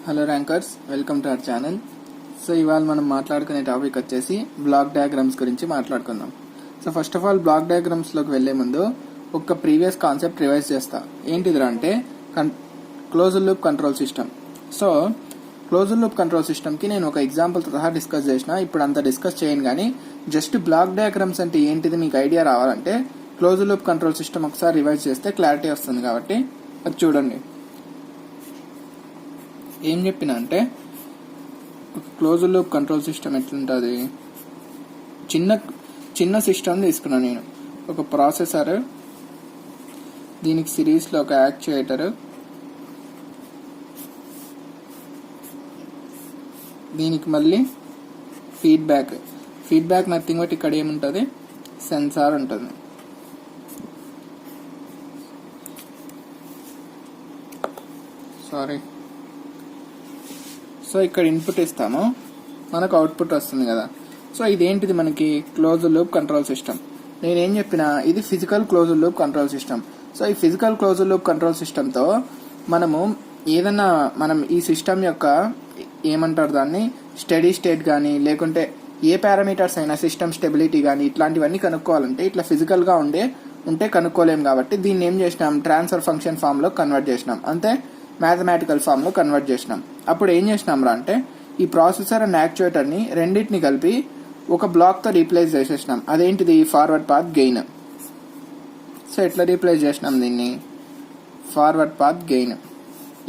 Hello rankers, welcome to our channel. So ఇవాళ మనం మాట్లాడుకునే టాపిక్ వచ్చేసి బ్లాక్ డయాగ్రామ్స్ గురించి మాట్లాడుకుందాం. So first of all block డయాగ్రామ్స్లోకి వెళ్లే ముందు ఒక ప్రీవియస్ కాన్సెప్ట్ రివైజ్ చేస్తా. ఏంటిదిరా అంటే closed loop control system. So closed loop control సిస్టమ్కి నేను ఒక ఎగ్జాంపుల్తో సహా డిస్కస్ చేసిన. ఇప్పుడు అంత డిస్కస్ చేయను, కానీ జస్ట్ బ్లాక్ డయాగ్రామ్స్ అంటే ఏంటిది మీకు ఐడియా రావాలంటే క్లోజ్డ్ లూప్ కంట్రోల్ సిస్టమ్ ఒకసారి రివైజ్ చేస్తే క్లారిటీ వస్తుంది. కాబట్టి అది చూడండి. ఏం చెప్పినా అంటే క్లోజ్డ్ లూప్ కంట్రోల్ సిస్టమ్ ఎట్లుంటుంది, చిన్న సిస్టమ్ తీసుకున్నాను నేను. ఒక ప్రాసెసర్, దీనికి సిరీస్లో ఒక యాక్చుయేటర్, దీనికి మళ్ళీ ఫీడ్బ్యాక్ నథింగ్ బట్ ఇక్కడ ఏముంటుంది, సెన్సార్ ఉంటుంది. సో ఇక్కడ ఇన్పుట్ ఇస్తాము, మనకు అవుట్పుట్ వస్తుంది కదా. సో ఇదేంటిది మనకి క్లోజ్డ్ లూప్ కంట్రోల్ సిస్టమ్. నేనేం చెప్పినా ఇది physical closed loop control system. So ఈ ఫిజికల్ క్లోజ్డ్ లూప్ కంట్రోల్ సిస్టమ్తో మనం ఈ సిస్టమ్ యొక్క ఏమంటారు దాన్ని, స్టడీ స్టేట్ కానీ లేకుంటే ఏ పారామీటర్స్ అయినా సిస్టమ్ స్టెబిలిటీ కానీ ఇట్లాంటివన్నీ కనుక్కోవాలంటే ఇట్లా ఫిజికల్గా ఉంటే కనుక్కోలేము. కాబట్టి దీన్ని ఏం చేసినాం, ట్రాన్స్ఫర్ ఫంక్షన్ ఫామ్లో కన్వర్ట్ చేసినాం, అంతే మ్యాథమెటికల్ ఫామ్లో కన్వర్ట్ చేసినాం. అప్పుడు ఏం చేసినాం రా అంటే ఈ ప్రాసెసర్ అండ్ యాక్చుయేటర్ని రెండింటిని కలిపి ఒక బ్లాక్తో రీప్లేస్ చేసేసినాం. అదేంటిది, ఫార్వర్డ్ పాత్ గెయిన్. సో ఎట్లా రీప్లేస్ చేసినాం దీన్ని, ఫార్వర్డ్ పాత్ గెయిన్.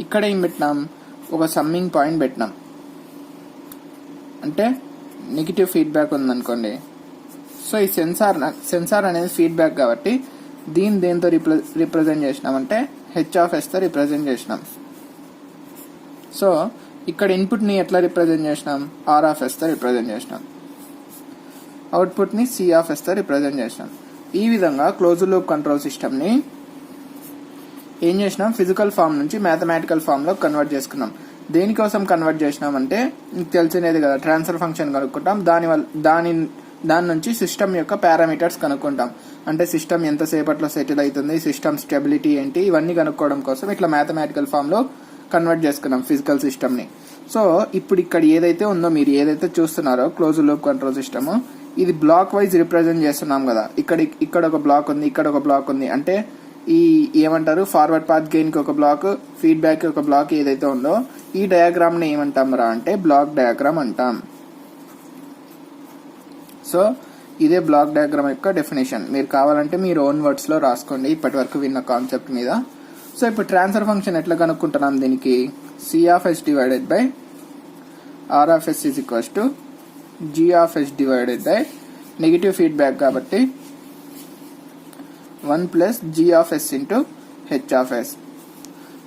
ఇక్కడ ఏం పెట్టినాం, ఒక సమ్మింగ్ పాయింట్ పెట్టినాం. అంటే నెగిటివ్ ఫీడ్బ్యాక్ ఉందనుకోండి. సో ఈ సెన్సార్ అనేది ఫీడ్బ్యాక్ కాబట్టి దేంతో రిప్రజెంట్ చేసినాం అంటే H(s)తో రిప్రజెంట్ చేసినాం. సో ఇక్కడ ఇన్పుట్ని ఎట్లా రిప్రజెంట్ చేసినాం, R(s)తో రిప్రజెంట్ చేసినాం. అవుట్పుట్ని C(s)తో రిప్రజెంట్ చేసినాం. ఈ విధంగా క్లోజ్డ్ లూప్ కంట్రోల్ సిస్టమ్ని ఏం చేసినాం, ఫిజికల్ ఫామ్ నుంచి మ్యాథమెటికల్ ఫామ్లో కన్వర్ట్ చేసుకున్నాం. దేనికోసం కన్వర్ట్ చేసినాం అంటే మీకు తెలిసినది కదా, ట్రాన్స్ఫర్ ఫంక్షన్ కనుక్కుంటాం. దాని నుంచి సిస్టమ్ యొక్క పారామీటర్స్ కనుక్కుంటాం. అంటే సిస్టమ్ ఎంతసేపట్లో సెటిల్ అవుతుంది, సిస్టమ్ స్టెబిలిటీ ఏంటి, ఇవన్నీ కనుక్కోవడం కోసం ఇట్లా మ్యాథమెటికల్ ఫామ్లో కన్వర్ట్ చేసుకున్నాం ఫిజికల్ సిస్టమ్ని. సో ఇప్పుడు ఇక్కడ ఏదైతే ఉందో, మీరు ఏదైతే చూస్తున్నారో క్లోజ్డ్ లూప్ కంట్రోల్ సిస్టమ్, ఇది బ్లాక్ వైజ్ రిప్రజెంట్ చేస్తున్నాం కదా. ఇక్కడ ఒక బ్లాక్ ఉంది, ఇక్కడ ఒక బ్లాక్ ఉంది. అంటే ఈ ఏమంటారు, ఫార్వర్డ్ పాత్ గెయిన్కి ఒక బ్లాక్, ఫీడ్బ్యాక్కి ఒక బ్లాక్ ఏదైతే ఉందో ఈ డయాగ్రామ్ని ఏమంటాం రా అంటే బ్లాక్ డయాగ్రామ్ అంటాం. సో ఇదే బ్లాక్ డయాగ్రామ్ యొక్క డెఫినేషన్. మీరు కావాలంటే మీరు ఓన్ వర్డ్స్లో రాసుకోండి ఇప్పటి వరకు విన్న కాన్సెప్ట్ మీద. సో ఇప్పుడు ట్రాన్స్ఫర్ ఫంక్షన్ ఎట్లా కనుక్కుంటున్నాం, దీనికి C(s) divided by R(s) is equals to G(s) divided by negative feedback కాబట్టి 1 plus G(s) into H(s).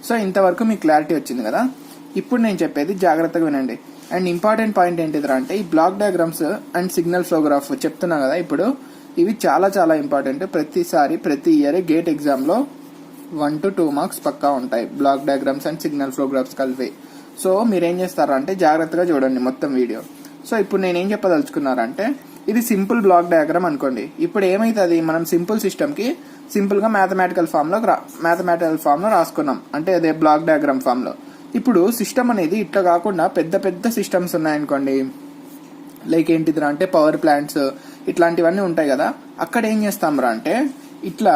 So ఇంతవరకు మీకు క్లారిటీ వచ్చింది కదా. ఇప్పుడు నేను చెప్పేది జాగ్రత్తగా వినండి. అండ్ ఇంపార్టెంట్ పాయింట్ ఏంటిదిరా అంటే ఈ block diagrams and signal flow graph చెప్తున్నా కదా ఇప్పుడు, ఇవి చాలా చాలా ఇంపార్టెంట్. ప్రతి ఇయర్ గేట్ ఎగ్జామ్లో 1 to 2 మార్క్స్ పక్కా ఉంటాయి block diagrams and signal flow graphs కలిపి. సో మీరేం చేస్తారా అంటే జాగ్రత్తగా చూడండి మొత్తం వీడియో. సో ఇప్పుడు నేనేం చెప్పదలుచుకున్నారంటే ఇది సింపుల్ బ్లాక్ డయాగ్రామ్ అనుకోండి. ఇప్పుడు ఏమైతుంది, మనం సింపుల్ సిస్టమ్కి సింపుల్గా మ్యాథమెటికల్ ఫామ్లో రాసుకున్నాం, అంటే అదే బ్లాక్ డయాగ్రామ్ ఫామ్లో. ఇప్పుడు సిస్టమ్ అనేది ఇట్లా కాకుండా పెద్ద పెద్ద సిస్టమ్స్ ఉన్నాయనుకోండి, లైక్ ఏంటిదిరా అంటే పవర్ ప్లాంట్స్ ఇట్లాంటివన్నీ ఉంటాయి కదా. అక్కడ ఏం చేస్తాంరా అంటే ఇట్లా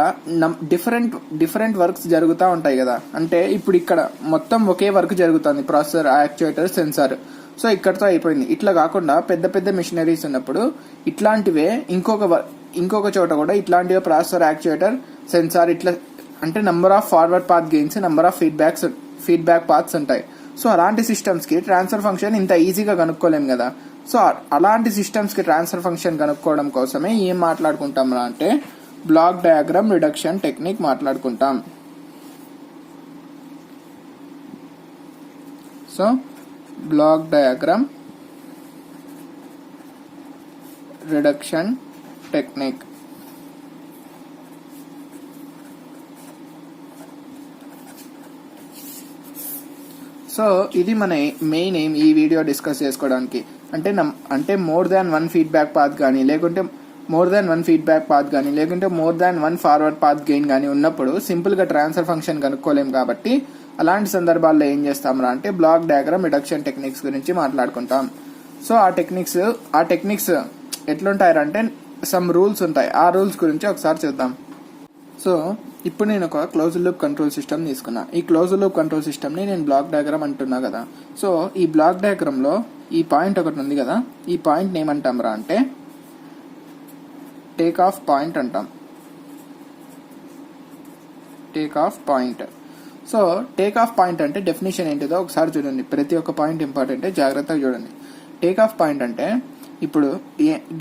డిఫరెంట్ వర్క్స్ జరుగుతూ ఉంటాయి కదా. అంటే ఇప్పుడు ఇక్కడ మొత్తం ఒకే వర్క్ జరుగుతుంది, ప్రాసెసర్, యాక్చుయేటర్, సెన్సార్. సో ఇక్కడతో అయిపోయింది. ఇట్లా కాకుండా పెద్ద పెద్ద మిషనరీస్ ఉన్నప్పుడు ఇట్లాంటివే ఇంకొక చోట కూడా ఇట్లాంటివే ప్రాసెసర్, యాక్చుయేటర్, సెన్సార్ ఇట్లా అంటే number of forward path gains, number of feedback paths ఉంటాయి. సో అలాంటి సిస్టమ్స్కి ట్రాన్స్ఫర్ ఫంక్షన్ ఇంత ఈజీగా కనుక్కోలేం కదా. సో అలాంటి సిస్టమ్స్కి ట్రాన్స్ఫర్ ఫంక్షన్ కనుక్కోవడం కోసమే ఏం మాట్లాడుకుంటాం అంటే బ్లాక్ డయాగ్రామ్ రిడక్షన్ టెక్నిక్ మాట్లాడుకుంటాం. So block diagram reduction technique. So ఇది మన మెయిన్ ఎయిమ్ ఈ వీడియో డిస్కస్ చేసుకోవడానికి. అంటే more than one feedback path కానీ లేకుంటే more than one feedback path కానీ లేకుంటే more than one forward path gain కానీ ఉన్నప్పుడు సింపుల్గా ట్రాన్స్ఫర్ ఫంక్షన్ కనుక్కోలేం కాబట్టి అలాంటి సందర్భాల్లో ఏం చేస్తాం అంటే బ్లాక్ డయాగ్రామ్ రిడక్షన్ టెక్నిక్స్ గురించి మాట్లాడుకుంటాం. సో ఆ టెక్నిక్స్ ఎట్లుంటాయంటే సమ్ రూల్స్ ఉంటాయి. ఆ రూల్స్ గురించి ఒకసారి చూద్దాం. సో ఇప్పుడు నేను ఒక క్లోజ్డ్ లూప్ కంట్రోల్ సిస్టమ్ తీసుకున్నా. ఈ క్లోజ్డ్ లూప్ కంట్రోల్ సిస్టమ్ ని నేను బ్లాక్ డయాగ్రామ్ అంటున్నా కదా. సో ఈ బ్లాక్ డయాగ్రామ్ లో ఈ పాయింట్ ఒకటి ఉంది కదా, ఈ పాయింట్ ఏమంటాం రా అంటే టేక్ ఆఫ్ పాయింట్ అంటాం. Take off point. So take off point అంటే డెఫినేషన్ ఏంటిదో ఒకసారి చూడండి. ప్రతి ఒక్క పాయింట్ ఇంపార్టెంట్, జాగ్రత్తగా చూడండి. టేక్ ఆఫ్ పాయింట్ అంటే ఇప్పుడు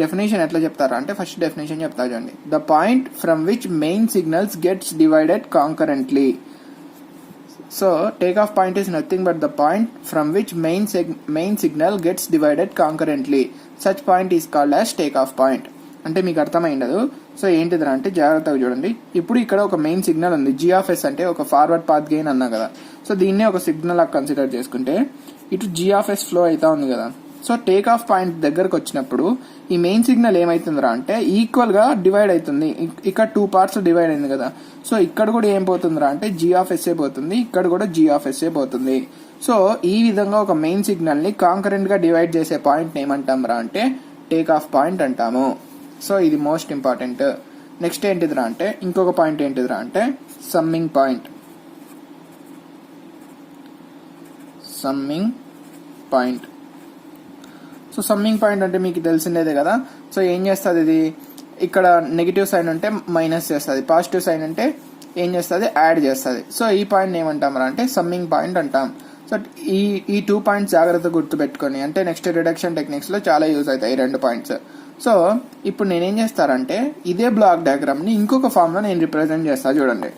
డెఫినేషన్ ఎట్లా చెప్తారా అంటే ఫస్ట్ డెఫినేషన్ చెప్తా చూడండి. The point from which main signals gets divided concurrently. So take off point is nothing but the point from which main signal gets divided concurrently. Such point is called as take off point. అంటే మీకు అర్థమైండదు. So ఏంటిదిరా అంటే జాగ్రత్తగా చూడండి. ఇప్పుడు ఇక్కడ ఒక main signal ఉంది, g(s) అంటే ఒక ఫార్వర్డ్ పాత్ గెయిన్ అన్నా కదా. సో దీన్నే ఒక సిగ్నల్ కన్సిడర్ చేసుకుంటే ఇటు g(s) ఫ్లో అవుతా ఉంది కదా. సో టేక్ ఆఫ్ పాయింట్ దగ్గరకు వచ్చినప్పుడు ఈ మెయిన్ సిగ్నల్ ఏమైతుందిరా అంటే ఈక్వల్ గా డివైడ్ అవుతుంది. ఇక్కడ 2 పార్ట్స్ డివైడ్ అయింది కదా. సో ఇక్కడ కూడా ఏం పోతుందిరా అంటే g(s) పోతుంది, ఇక్కడ కూడా g(s) పోతుంది. సో ఈ విధంగా ఒక మెయిన్ సిగ్నల్ ని కాంకరెంట్ గా డివైడ్ చేసే పాయింట్ ఏమంటాం రా అంటే టేక్ ఆఫ్ పాయింట్ అంటాము. సో ఇది మోస్ట్ ఇంపార్టెంట్. నెక్స్ట్ ఏంటిదిరా అంటే ఇంకొక పాయింట్ ఏంటిదిరా అంటే summing point. So summing point అంటే మీకు తెలిసిందేదే కదా. సో ఏం చేస్తుంది ఇది, ఇక్కడ నెగిటివ్ సైన్ ఉంటే మైనస్ చేస్తుంది, పాజిటివ్ సైన్ ఉంటే ఏం చేస్తుంది యాడ్ చేస్తుంది. సో ఈ పాయింట్ ఏమంటాం రా అంటే సమ్మింగ్ పాయింట్ అంటాం. సో ఈ 2 పాయింట్స్ జాగ్రత్తగా గుర్తుపెట్టుకొని అంటే నెక్స్ట్ రిడక్షన్ టెక్నిక్స్ లో చాలా యూజ్ అవుతాయి ఈ 2 పాయింట్స్. సో ఇప్పుడు నేనేం చేస్తానంటే ఇదే బ్లాక్ డయాగ్రామ్ ని ఇంకొక ఫామ్ లో నేను రిప్రజెంట్ చేస్తా చూడండి.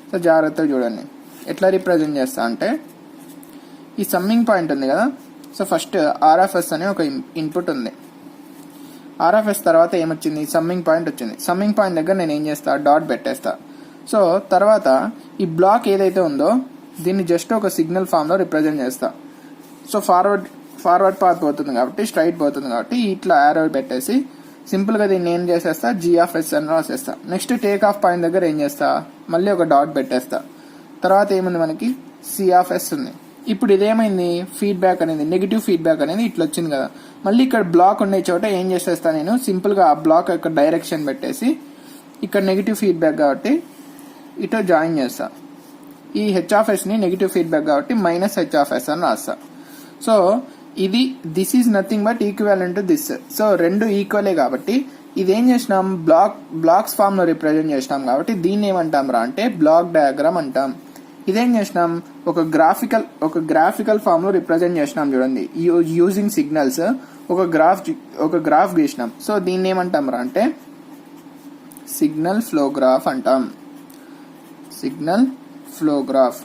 సో జాగ్రత్తగా చూడండి ఎట్లా రిప్రజెంట్ చేస్తా అంటే ఈ సమ్మింగ్ పాయింట్ ఉంది కదా. సో ఫస్ట్ RFS అనే ఒక ఇన్పుట్ ఉంది. RFS తర్వాత ఏమొచ్చింది, సమ్మింగ్ పాయింట్ వచ్చింది. సమ్మింగ్ పాయింట్ దగ్గర నేను ఏం చేస్తా డాట్ పెట్టేస్తా. సో తర్వాత ఈ బ్లాక్ ఏదైతే ఉందో దీన్ని జస్ట్ ఒక సిగ్నల్ ఫామ్ లో రిప్రజెంట్ చేస్తా. సో ఫార్వర్డ్ పాత్ పోతుంది కాబట్టి స్ట్రైట్ పోతుంది కాబట్టి ఇట్లా యారో పెట్టేసి సింపుల్ గా దీన్ని ఏం చేసేస్తా g(s) అని రాసేస్తా. నెక్స్ట్ టేక్ ఆఫ్ పాయింట్ దగ్గర ఏం చేస్తా మళ్ళీ ఒక డాట్ పెట్టేస్తా. తర్వాత ఏముంది మనకి c(s) ఉంది. ఇప్పుడు ఇదేమైంది ఫీడ్బ్యాక్ అనేది నెగిటివ్ ఫీడ్బ్యాక్ అనేది ఇట్లా వచ్చింది కదా. మళ్ళీ ఇక్కడ బ్లాక్ ఉండే చోట ఏం చేసేస్తా నేను సింపుల్ గా ఆ బ్లాక్ యొక్క డైరెక్షన్ పెట్టేసి ఇక్కడ నెగిటివ్ ఫీడ్బ్యాక్ కాబట్టి ఇటు జాయిన్ చేస్తా. ఈ h(s) ని నెగిటివ్ ఫీడ్బ్యాక్ కాబట్టి -h(s) అని రాస్తా. So this is nothing but equivalent to this. So రెండు ఈక్వలే కాబట్టి ఇదేం చేసినాం బ్లాక్స్ ఫామ్ లో రిప్రజెంట్ చేసినాం కాబట్టి దీన్ని ఏమంటాం రా అంటే బ్లాక్ డయాగ్రామ్ అంటాం. ఇదేం చేసినాం ఒక గ్రాఫికల్ ఫామ్ లో రిప్రజెంట్ చేసినాం చూడండి. యూజింగ్ సిగ్నల్స్ ఒక గ్రాఫ్ గీసినాం. సో దీన్ని ఏమంటాం రా అంటే సిగ్నల్ ఫ్లో గ్రాఫ్ అంటాం. Signal flow graph.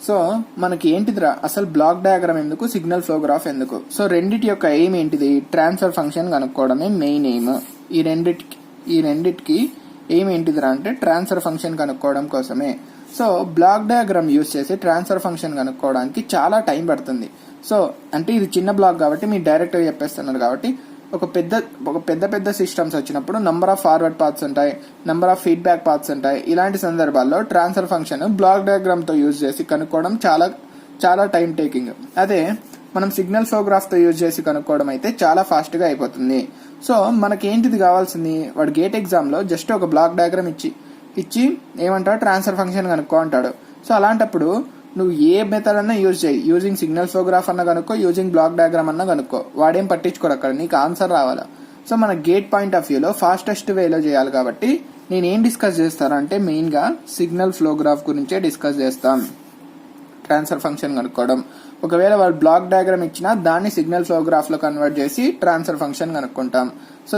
సో మనకి ఏంటిదిరా అసలు బ్లాక్ డయాగ్రామ్ ఎందుకు, సిగ్నల్ ఫ్లో గ్రాఫ్ ఎందుకు? సో రెండిటి యొక్క ఎయిమ్ ఏంటిది, ట్రాన్స్ఫర్ ఫంక్షన్ కనుక్కోవడమే మెయిన్ ఎయిమ్. ఈ రెండిటికి ఎయిమ్ ఏంటిదిరా అంటే ట్రాన్స్ఫర్ ఫంక్షన్ కనుక్కోవడం కోసమే. సో బ్లాక్ డయాగ్రామ్ యూజ్ చేసి ట్రాన్స్ఫర్ ఫంక్షన్ కనుక్కోవడానికి చాలా టైం పడుతుంది. సో అంటే ఇది చిన్న బ్లాక్ కాబట్టి మీరు డైరెక్ట్ గా చెప్పేస్తున్నారు కాబట్టి ఒక పెద్ద సిస్టమ్స్ వచ్చినప్పుడు నంబర్ ఆఫ్ ఫార్వర్డ్ పాత్స్ ఉంటాయి, నంబర్ ఆఫ్ ఫీడ్బ్యాక్ పాత్స్ ఉంటాయి. ఇలాంటి సందర్భాల్లో ట్రాన్స్ఫర్ ఫంక్షన్ బ్లాక్ డయాగ్రామ్ తో యూజ్ చేసి కనుక్కోవడం చాలా టైం టేకింగ్. అదే మనం సిగ్నల్ ఫ్లో గ్రాఫ్ తో యూజ్ చేసి కనుక్కోవడం అయితే చాలా ఫాస్ట్ గా అయిపోతుంది. సో మనకేంటిది కావాల్సింది, వాడు గేట్ ఎగ్జామ్ లో జస్ట్ ఒక బ్లాక్ డయాగ్రామ్ ఇచ్చి ఏమంటాడు ట్రాన్స్ఫర్ ఫంక్షన్ కనుక్కో అంటాడు. సో అలాంటప్పుడు నువ్వు ఏ మెథడ్ అన్నా యూజ్ చేయి, యూజింగ్ సిగ్నల్ ఫ్లో గ్రాఫ్ అన్నా కనుక్కో, యూజింగ్ బ్లాక్ డయాగ్రామ్ అన్నా కనుక్కో, వాడేం పట్టించుకోడు, అక్కడ నీకు ఆన్సర్ రావాలా. సో మన గేట్ పాయింట్ ఆఫ్ వ్యూలో ఫాస్టెస్ట్ వేలో చేయాలి కాబట్టి నేనేం డిస్కస్ చేస్తానంటే మెయిన్ గా సిగ్నల్ ఫ్లో గ్రాఫ్ గురించే డిస్కస్ చేస్తాం. ట్రాన్స్ఫర్ ఫంక్షన్ కనుక్కోవడం, ఒకవేళ వాళ్ళు బ్లాక్ డయాగ్రామ్ ఇచ్చినా దాన్ని సిగ్నల్ ఫ్లో గ్రాఫ్ లో కన్వర్ట్ చేసి ట్రాన్స్ఫర్ ఫంక్షన్ కనుక్కుంటాం. సో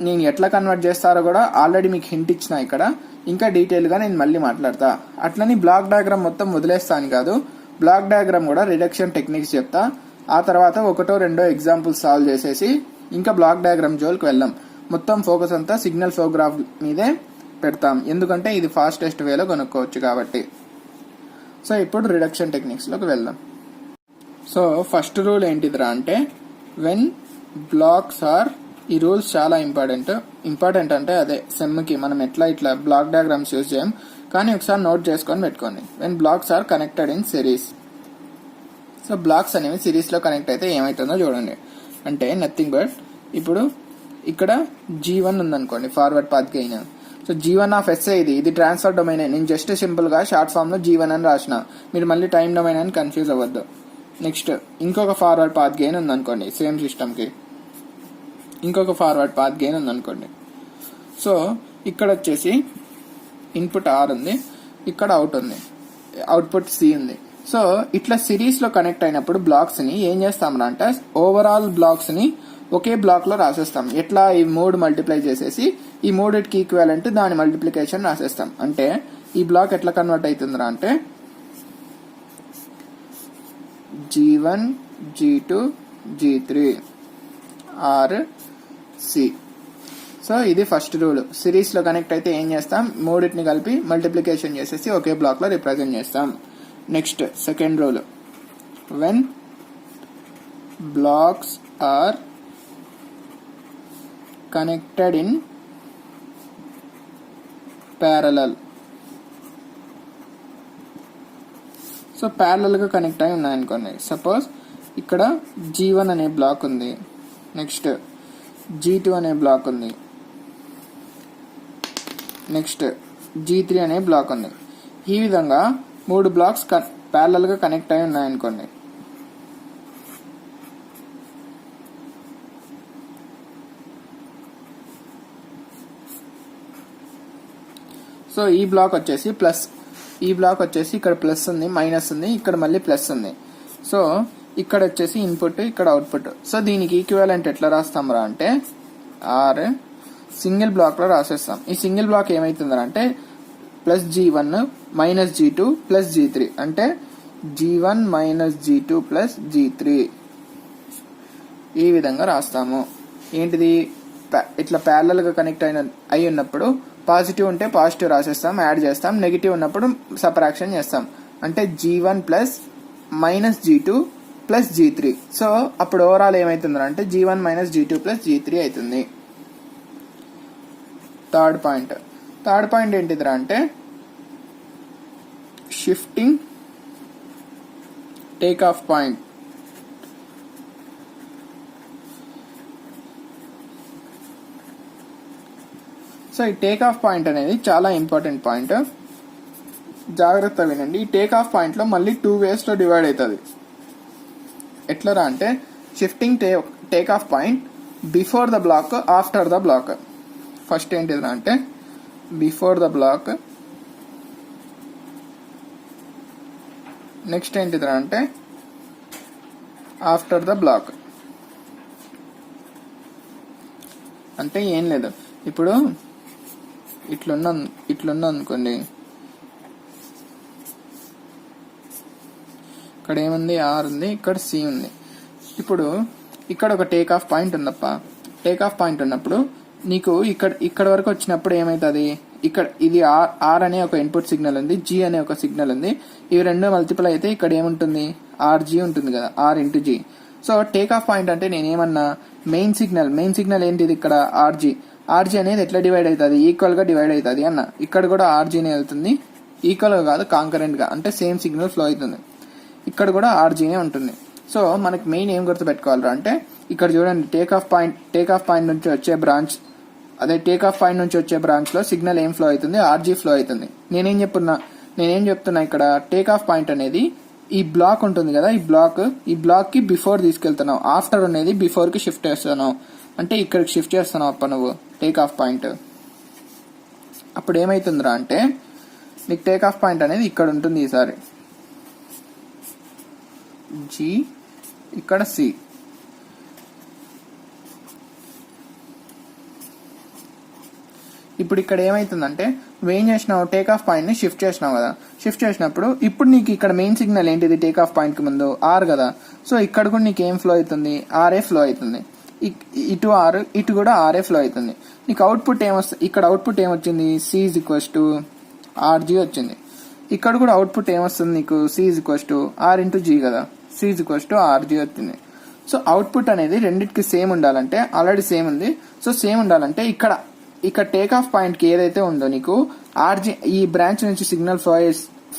నేను ఎట్లా కన్వర్ట్ చేస్తారో కూడా ఆల్రెడీ మీకు హింట్ ఇచ్చిన, ఇక్కడ ఇంకా డీటెయిల్ గా నేను మళ్ళీ మాట్లాడతా. అట్లని బ్లాక్ డయాగ్రామ్ మొత్తం వదిలేస్తాను కాదు, బ్లాక్ డయాగ్రామ్ కూడా రిడక్షన్ టెక్నిక్స్ చెప్తా. ఆ తర్వాత 1-2 ఎగ్జాంపుల్స్ సాల్వ్ చేసేసి ఇంకా బ్లాక్ డయాగ్రామ్ జోలికి వెళ్ళాం. మొత్తం ఫోకస్ అంతా సిగ్నల్ ఫ్లో గ్రాఫ్ మీదే పెడతాం, ఎందుకంటే ఇది ఫాస్టెస్ట్ వేలో కనుక్కోవచ్చు కాబట్టి. సో ఇప్పుడు రిడక్షన్ టెక్నిక్స్ లోకి వెళ్దాం. సో ఫస్ట్ రూల్ ఏంటిదిరా అంటే వెన్ బ్లాక్స్ ఆర్, ఈ రూల్స్ చాలా ఇంపార్టెంట్ అంటే అదే సెమ్ కి మనం ఇట్లా బ్లాక్ డయాగ్రామ్స్ యూజ్ చేయం, కానీ ఒకసారి నోట్ చేసుకొని పెట్టుకోండి. When blocks are connected in series. So blocks అనేవి సిరీస్లో కనెక్ట్ అయితే ఏమవుతుందో చూడండి. అంటే నథింగ్ బట్ ఇప్పుడు ఇక్కడ G1 ఉందనుకోండి, forward path gain. So G1 of s ఇది ట్రాన్స్ఫర్ డొమైన్. నేను జస్ట్ సింపుల్గా షార్ట్ ఫామ్లో G1 అని రాసిన, మీరు మళ్ళీ టైం డొమైన్ అని కన్ఫ్యూజ్ అవ్వద్దు. నెక్స్ట్ ఇంకొక ఫార్వర్డ్ పాత్ గెయిన్ ఉందనుకోండి, సేమ్ సిస్టమ్కి ఇంకొక ఫార్వర్డ్ పాత్ గెయిన్ ఉందనుకోండి. సో ఇక్కడ వచ్చేసి ఇన్పుట్ R ఉంది, ఇక్కడ అవుట్పుట్ C ఉంది. సో ఇట్లా సిరీస్లో కనెక్ట్ అయినప్పుడు బ్లాక్స్ని ఏం చేస్తామరా అంటే ఓవరాల్ బ్లాక్స్ని ఒకే బ్లాక్లో రాసేస్తాం. ఎట్లా ఈ 3 మల్టిప్లై చేసేసి ఈ 3కి ఈక్వాలెంట్ దాని మల్టిప్లికేషన్ రాసేస్తాం. అంటే ఈ బ్లాక్ ఎట్లా కన్వర్ట్ అవుతుందిరా అంటే G1 G2 G3 R C. So ఇది ఫస్ట్ రూల్. సిరీస్లో కనెక్ట్ అయితే ఏం చేస్తాం, 3ని కలిపి మల్టిప్లికేషన్ చేసేసి ఒకే బ్లాక్లో రిప్రజెంట్ చేస్తాం. Next second rule, when blocks are connected in parallel. So ప్యారలల్గా కనెక్ట్ అయి ఉన్నాయనుకోండి. సపోజ్ ఇక్కడ G1 అనే బ్లాక్ ఉంది, నెక్స్ట్ G2 అనే బ్లాక్ ఉంది, నెక్స్ట్ G3 అనే బ్లాక్ ఉంది. ఈ విధంగా 3 బ్లాక్స్ ప్యారలల్గా కనెక్ట్ అయి ఉన్నాయనుకోండి. సో ఈ బ్లాక్ వచ్చేసి ప్లస్, ఈ బ్లాక్ వచ్చేసి ఇక్కడ ప్లస్ ఉంది, మైనస్ ఉంది, ఇక్కడ మళ్ళీ ప్లస్ ఉంది. సో ఇక్కడ వచ్చేసి ఇన్పుట్, ఇక్కడ అవుట్పుట్. సో దీనికి ఈక్వివలెంట్ ఎట్లా రాస్తాం రా అంటే R సింగిల్ బ్లాక్లో రాసేస్తాం. ఈ సింగిల్ బ్లాక్ ఏమవుతుందా అంటే plus G1 minus G2 plus G3, అంటే G1 minus G2 plus G3 ఈ విధంగా రాస్తాము. ఏంటిది, ఇట్లా ప్యారలల్గా కనెక్ట్ అయి ఉన్నప్పుడు పాజిటివ్ ఉంటే పాజిటివ్ రాసేస్తాం, యాడ్ చేస్తాం. నెగిటివ్ ఉన్నప్పుడు సబ్ట్రాక్షన్ చేస్తాం. అంటే G1 plus minus G2 plus G3. So అప్పుడు ఓవరాల్ ఏమవుతుందా అంటే G1 minus G2 plus G3 అవుతుంది. థర్డ్ పాయింట్ ఏంటిదిరా అంటే shifting take off point. So ఈ టేక్ ఆఫ్ పాయింట్ అనేది చాలా ఇంపార్టెంట్ పాయింట్, జాగ్రత్త వినండి. ఈ టేక్ ఆఫ్ పాయింట్లో మళ్ళీ 2 వేస్లో డివైడ్ అవుతుంది. ఎట్లరా అంటే shifting take off point before the block, after the block. First ఏంటిదిరా అంటే బిఫోర్ ద బ్లాక్, నెక్స్ట్ ఏంటిదిరా అంటే ఆఫ్టర్ ద బ్లాక్. అంటే ఏం లేదు, ఇప్పుడు ఇట్లున్నా అనుకోండి, ఇక్కడ ఏముంది R ఉంది, ఇక్కడ C ఉంది. ఇప్పుడు ఇక్కడ ఒక టేక్ ఆఫ్ పాయింట్ ఉందప్ప. టేక్ ఆఫ్ పాయింట్ ఉన్నప్పుడు నీకు ఇక్కడ వరకు వచ్చినప్పుడు ఏమవుతుంది, ఇక్కడ ఇది R అనే ఒక ఇన్పుట్ సిగ్నల్ ఉంది, G అనే ఒక సిగ్నల్ ఉంది. ఇవి రెండు మల్టిపుల్ అయితే ఇక్కడ ఏముంటుంది, RG ఉంటుంది కదా, R into G. So take off point అంటే నేనేమన్నా మెయిన్ సిగ్నల్ ఏంటిది ఇక్కడ RG అనేది ఎట్లా డివైడ్ అవుతుంది, ఈక్వల్ గా డివైడ్ అవుతుంది అన్న. ఇక్కడ కూడా RGనే వెళ్తుంది, ఈక్వల్ గా కాదు కాంకరెంట్ గా, అంటే సేమ్ సిగ్నల్ ఫ్లో అవుతుంది. ఇక్కడ కూడా RGనే ఉంటుంది. సో మనకి మెయిన్ ఏం గుర్తుపెట్టుకోవాలరా అంటే ఇక్కడ చూడండి, టేక్ ఆఫ్ పాయింట్ నుంచి వచ్చే బ్రాంచ్, అదే టేక్ ఆఫ్ పాయింట్ నుంచి వచ్చే బ్రాంచ్ లో సిగ్నల్ ఏం ఫ్లో అవుతుంది, RG ఫ్లో అవుతుంది. నేనేం చెప్తున్నా ఇక్కడ టేక్ ఆఫ్ పాయింట్ అనేది ఈ బ్లాక్ ఉంటుంది కదా, ఈ బ్లాక్ కి బిఫోర్ తీసుకెళ్తున్నావు, ఆఫ్టర్ అనేది బిఫోర్ కి షిఫ్ట్ చేస్తున్నావు. అంటే ఇక్కడికి షిఫ్ట్ చేస్తున్నావు అప్ప నువ్వు టేక్ ఆఫ్ పాయింట్. అప్పుడు ఏమైతుందిరా అంటే నీకు టేక్ ఆఫ్ పాయింట్ అనేది ఇక్కడ ఉంటుంది, ఈసారి G, ఇక్కడ C. ఇప్పుడు ఇక్కడ ఏమైతుందంటే నువ్వేం చేసినావు, టేక్ ఆఫ్ పాయింట్ ని షిఫ్ట్ చేసినావు కదా. షిఫ్ట్ చేసినప్పుడు ఇప్పుడు నీకు ఇక్కడ మెయిన్ సిగ్నల్ ఏంటిది, టేక్ ఆఫ్ పాయింట్ కి ముందు R కదా. సో ఇక్కడ కూడా నీకు ఏం ఫ్లో అవుతుంది, RA ఫ్లో అవుతుంది. ఇటు R, ఇటు కూడా RA ఫ్లో అవుతుంది. నీకు అవుట్పుట్ ఏమొస్తుంది, ఇక్కడ అవుట్పుట్ ఏమొచ్చింది, C =RG వచ్చింది. ఇక్కడ కూడా అవుట్పుట్ ఏమొస్తుంది నీకు, C R ఇంటూ G కదా, C RG వచ్చింది. సో అవుట్పుట్ అనేది రెండింటికి సేమ్ ఉండాలంటే, ఆల్రెడీ సేమ్ ఉంది, సో సేమ్ ఉండాలంటే ఇక్కడ ఇక్కడ టేక్ ఆఫ్ పాయింట్ కి ఏదైతే ఉందో నీకు ఆర్జీ, ఈ బ్రాంచ్ నుంచి సిగ్నల్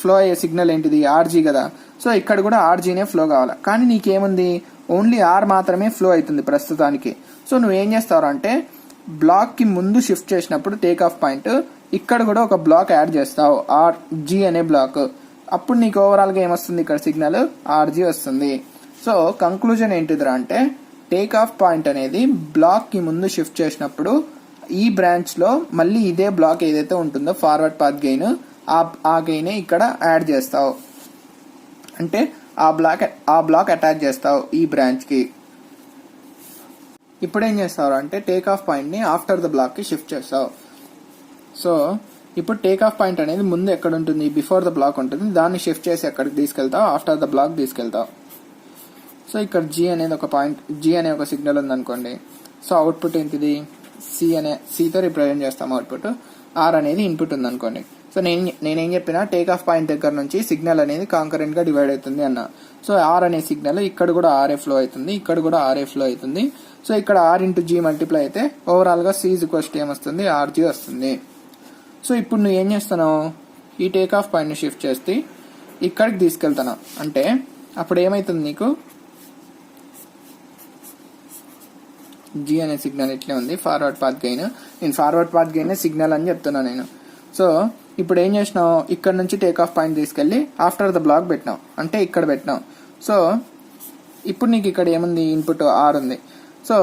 ఫ్లో అయ్యే సిగ్నల్ ఏంటిది ఆర్జీ కదా. సో ఇక్కడ కూడా ఆర్జీనే ఫ్లో కావాలి, కానీ నీకేముంది ఓన్లీ ఆర్ మాత్రమే ఫ్లో అవుతుంది ప్రస్తుతానికి. సో నువ్వేం చేస్తావు అంటే బ్లాక్ కి ముందు షిఫ్ట్ చేసినప్పుడు టేక్ ఆఫ్ పాయింట్ ఇక్కడ కూడా ఒక బ్లాక్ యాడ్ చేస్తావు, ఆర్ జీ అనే బ్లాక్. అప్పుడు నీకు ఓవరాల్ గా ఏమొస్తుంది, ఇక్కడ సిగ్నల్ ఆర్జీ వస్తుంది. సో కంక్లూజన్ ఏంటిదిరా అంటే టేక్ ఆఫ్ పాయింట్ అనేది బ్లాక్ కి ముందు షిఫ్ట్ చేసినప్పుడు ఈ బ్రాంచ్ లో మళ్ళీ ఇదే బ్లాక్ ఏదైతే ఉంటుందో ఫార్వర్డ్ పాత్ గెయిన్, ఆ గెయిన్ ఇక్కడ యాడ్ చేస్తావు, అంటే ఆ బ్లాక్ అటాచ్ చేస్తావు ఈ బ్రాంచ్ కి. ఇప్పుడు ఏం చేస్తావు అంటే టేక్ ఆఫ్ పాయింట్ ని ఆఫ్టర్ ద బ్లాక్ కి షిఫ్ట్ చేస్తావు. సో ఇప్పుడు టేక్ ఆఫ్ పాయింట్ అనేది ముందు ఎక్కడ ఉంటుంది, బిఫోర్ ద బ్లాక్ ఉంటుంది, దాన్ని షిఫ్ట్ చేసి ఎక్కడికి తీసుకెళ్తావు, ఆఫ్టర్ ద బ్లాక్ తీసుకెళ్తావు. సో ఇక్కడ జీ అనేది ఒక పాయింట్, జీ అనే ఒక సిగ్నల్ ఉంది అనుకోండి. సో అవుట్పుట్ ఏంటిది, సితో రిప్రజెంట్ చేస్తాం అవుట్పుట్, ఆర్ అనేది ఇన్పుట్ ఉంది అనుకోండి. సో నేనేం చెప్పినా టేక్ ఆఫ్ పాయింట్ దగ్గర నుంచి సిగ్నల్ అనేది కాంకరెంట్ గా డివైడ్ అవుతుంది అన్న. సో ఆర్ అనే సిగ్నల్ ఇక్కడ కూడా ఆర్ఏ ఫ్లో అవుతుంది, ఇక్కడ కూడా ఆర్ఏ ఫ్లో అవుతుంది. సో ఇక్కడ ఆర్ ఇంటూ జీ మల్టిప్లై అయితే ఓవరాల్ గా సి ఈక్వల్స్ ఏమొస్తుంది, ఆర్జీ వస్తుంది. సో ఇప్పుడు నువ్వు ఏం చేస్తున్నావు, ఈ టేక్ ఆఫ్ పాయింట్ ని షిఫ్ట్ చేసి ఇక్కడికి తీసుకెళ్తున్నావు. అంటే అప్పుడు ఏమైతుంది నీకు జీ అనే సిగ్నల్ ఇట్లే ఉంది, ఫార్వర్డ్ పాత్ గెయిన్. నేను ఫార్వర్డ్ పాత్ గెయిన్ సిగ్నల్ అని చెప్తున్నా నేను. సో ఇప్పుడు ఏం చేసినావు, ఇక్కడ నుంచి టేక్ ఆఫ్ పాయింట్ తీసుకెళ్లి ఆఫ్టర్ ద బ్లాక్ పెట్టినావు, అంటే ఇక్కడ పెట్టినావు. సో ఇప్పుడు నీకు ఇక్కడ ఏముంది, ఇన్పుట్ ఆర్ ఉంది. సో